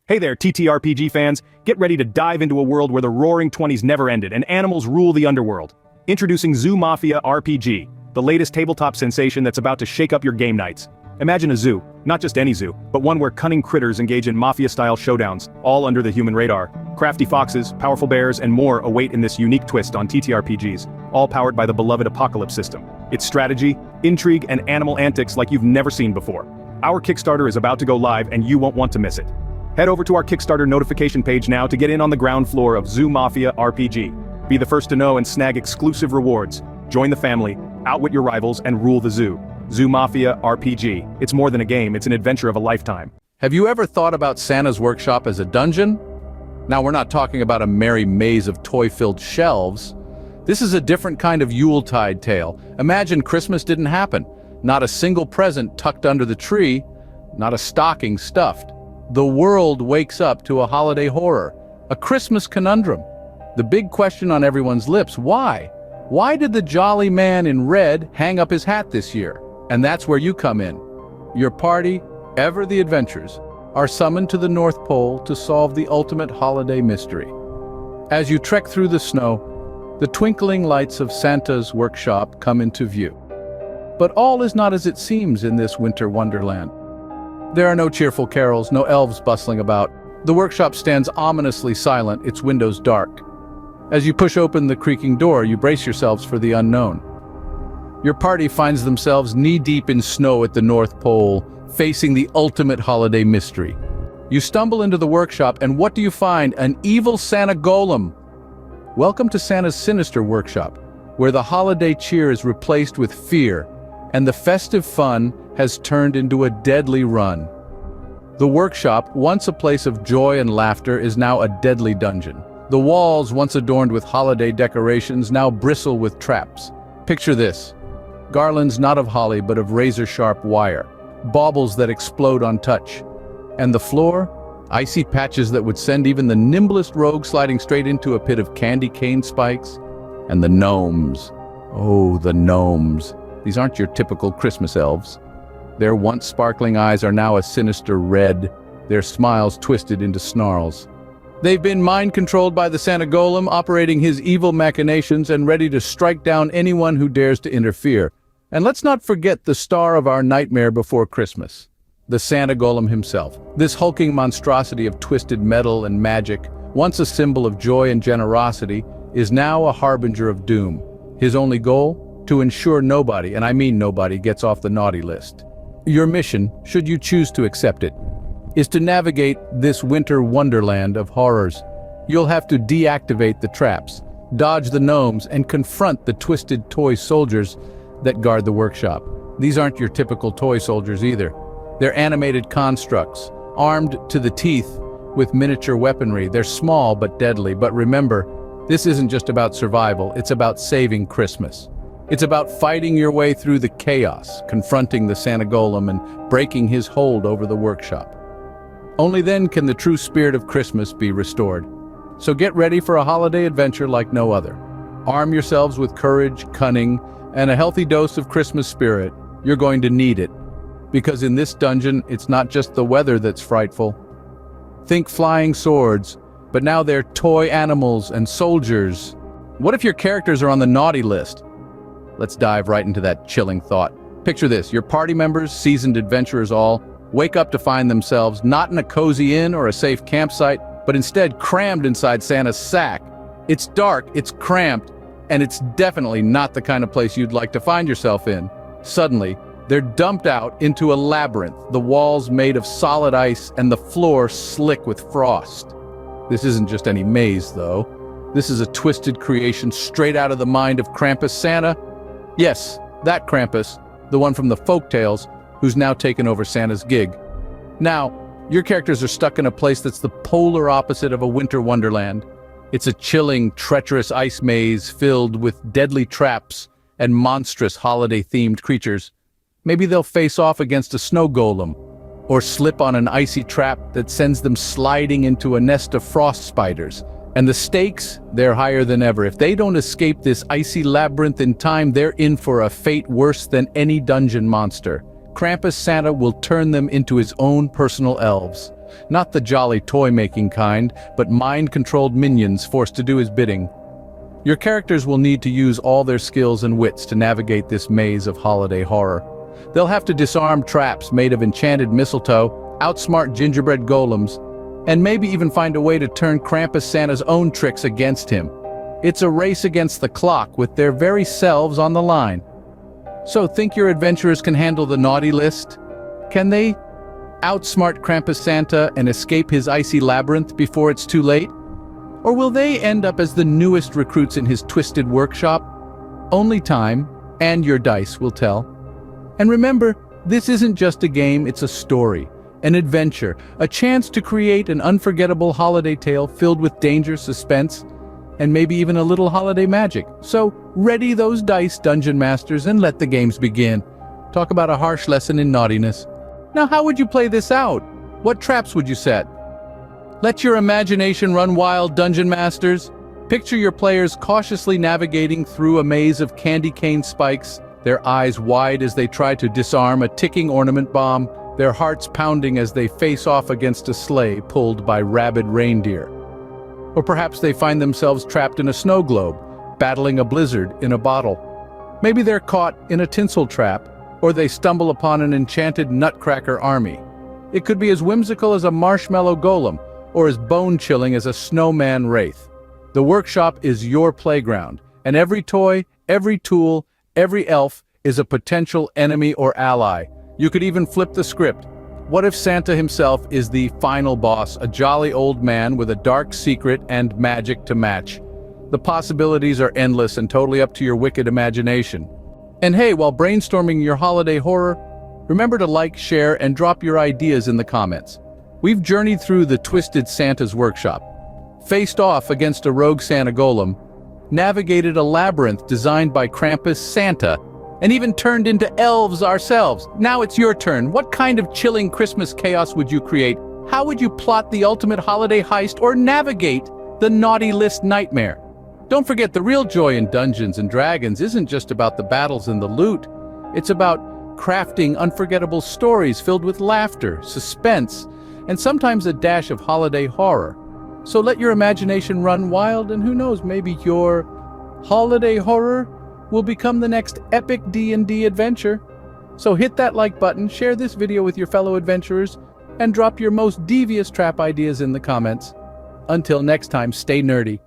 Hey there, TTRPG fans, get ready to dive into a world where the roaring 20s never ended and animals rule the underworld. Introducing Zoo Mafia RPG, the latest tabletop sensation that's about to shake up your game nights. Imagine a zoo, not just any zoo, but one where cunning critters engage in Mafia-style showdowns, all under the human radar. Crafty foxes, powerful bears, and more await in this unique twist on TTRPGs, all powered by the beloved Apocalypse system. It's strategy, intrigue, and animal antics like you've never seen before. Our Kickstarter is about to go live and you won't want to miss it. Head over to our Kickstarter notification page now to get in on the ground floor of Zoo Mafia RPG. Be the first to know and snag exclusive rewards. Join the family, outwit your rivals, and rule the zoo. Zoo Mafia RPG. It's more than a game, it's an adventure of a lifetime. Have you ever thought about Santa's workshop as a dungeon? Now, we're not talking about a merry maze of toy-filled shelves. This is a different kind of Yuletide tale. Imagine Christmas didn't happen. Not a single present tucked under the tree, not a stocking stuffed. The world wakes up to a holiday horror, a Christmas conundrum. The big question on everyone's lips, why? Why did the jolly man in red hang up his hat this year? And that's where you come in. Your party, ever the adventurers, are summoned to the North Pole to solve the ultimate holiday mystery. As you trek through the snow, the twinkling lights of Santa's workshop come into view. But all is not as it seems in this winter wonderland. There are no cheerful carols, no elves bustling about. The workshop stands ominously silent, its windows dark. As you push open the creaking door, you brace yourselves for the unknown. Your party finds themselves knee-deep in snow at the North Pole, facing the ultimate holiday mystery. You stumble into the workshop, and what do you find? An evil Santa Golem. Welcome to Santa's sinister workshop, where the holiday cheer is replaced with fear, and the festive fun has turned into a deadly run. The workshop, once a place of joy and laughter, is now a deadly dungeon. The walls, once adorned with holiday decorations, now bristle with traps. Picture this: garlands not of holly but of razor-sharp wire, baubles that explode on touch. And the floor? Icy patches that would send even the nimblest rogue sliding straight into a pit of candy cane spikes. And the gnomes. Oh, the gnomes. These aren't your typical Christmas elves. Their once sparkling eyes are now a sinister red, their smiles twisted into snarls. They've been mind-controlled by the Santa Golem, operating his evil machinations and ready to strike down anyone who dares to interfere. And let's not forget the star of our nightmare before Christmas, the Santa Golem himself. This hulking monstrosity of twisted metal and magic, once a symbol of joy and generosity, is now a harbinger of doom. His only goal? To ensure nobody, and I mean nobody, gets off the naughty list. Your mission, should you choose to accept it, is to navigate this winter wonderland of horrors. You'll have to deactivate the traps, dodge the gnomes, and confront the twisted toy soldiers that guard the workshop. These aren't your typical toy soldiers either. They're animated constructs, armed to the teeth with miniature weaponry. They're small but deadly, but remember, this isn't just about survival, it's about saving Christmas. It's about fighting your way through the chaos, confronting the Santa Golem and breaking his hold over the workshop. Only then can the true spirit of Christmas be restored. So get ready for a holiday adventure like no other. Arm yourselves with courage, cunning, and a healthy dose of Christmas spirit. You're going to need it. Because in this dungeon, it's not just the weather that's frightful. Think flying swords, but now they're toy animals and soldiers. What if your characters are on the naughty list? Let's dive right into that chilling thought. Picture this: your party members, seasoned adventurers all, wake up to find themselves not in a cozy inn or a safe campsite, but instead crammed inside Santa's sack. It's dark, it's cramped, and it's definitely not the kind of place you'd like to find yourself in. Suddenly, they're dumped out into a labyrinth, the walls made of solid ice and the floor slick with frost. This isn't just any maze, though. This is a twisted creation straight out of the mind of Krampus Santa. Yes, that Krampus, the one from the folktales, who's now taken over Santa's gig. Now, your characters are stuck in a place that's the polar opposite of a winter wonderland. It's a chilling, treacherous ice maze filled with deadly traps and monstrous holiday-themed creatures. Maybe they'll face off against a snow golem, or slip on an icy trap that sends them sliding into a nest of frost spiders. And the stakes, they're higher than ever. If they don't escape this icy labyrinth in time, they're in for a fate worse than any dungeon monster. Krampus Santa will turn them into his own personal elves. Not the jolly toy-making kind, but mind-controlled minions forced to do his bidding. Your characters will need to use all their skills and wits to navigate this maze of holiday horror. They'll have to disarm traps made of enchanted mistletoe, outsmart gingerbread golems, and maybe even find a way to turn Krampus Santa's own tricks against him. It's a race against the clock with their very selves on the line. So think your adventurers can handle the naughty list? Can they outsmart Krampus Santa and escape his icy labyrinth before it's too late? Or will they end up as the newest recruits in his twisted workshop? Only time and your dice will tell. And remember, this isn't just a game, it's a story, an adventure, a chance to create an unforgettable holiday tale filled with danger, suspense, and maybe even a little holiday magic. So ready those dice, Dungeon Masters, and let the games begin. Talk about a harsh lesson in naughtiness. Now, how would you play this out? What traps would you set? Let your imagination run wild, Dungeon Masters. Picture your players cautiously navigating through a maze of candy cane spikes, their eyes wide as they try to disarm a ticking ornament bomb, their hearts pounding as they face off against a sleigh pulled by rabid reindeer. Or perhaps they find themselves trapped in a snow globe, battling a blizzard in a bottle. Maybe they're caught in a tinsel trap, or they stumble upon an enchanted nutcracker army. It could be as whimsical as a marshmallow golem, or as bone-chilling as a snowman wraith. The workshop is your playground, and every toy, every tool, every elf is a potential enemy or ally. You could even flip the script. What if Santa himself is the final boss, a jolly old man with a dark secret and magic to match? The possibilities are endless and totally up to your wicked imagination. And hey, while brainstorming your holiday horror, remember to like, share, and drop your ideas in the comments. We've journeyed through the twisted Santa's workshop, faced off against a rogue Santa Golem, navigated a labyrinth designed by Krampus Santa, and even turned into elves ourselves. Now it's your turn. What kind of chilling Christmas chaos would you create? How would you plot the ultimate holiday heist or navigate the naughty list nightmare? Don't forget, the real joy in Dungeons & Dragons isn't just about the battles and the loot. It's about crafting unforgettable stories filled with laughter, suspense, and sometimes a dash of holiday horror. So let your imagination run wild, and who knows, maybe your holiday horror will become the next epic D&D adventure. So hit that like button, share this video with your fellow adventurers, and drop your most devious trap ideas in the comments. Until next time, stay nerdy.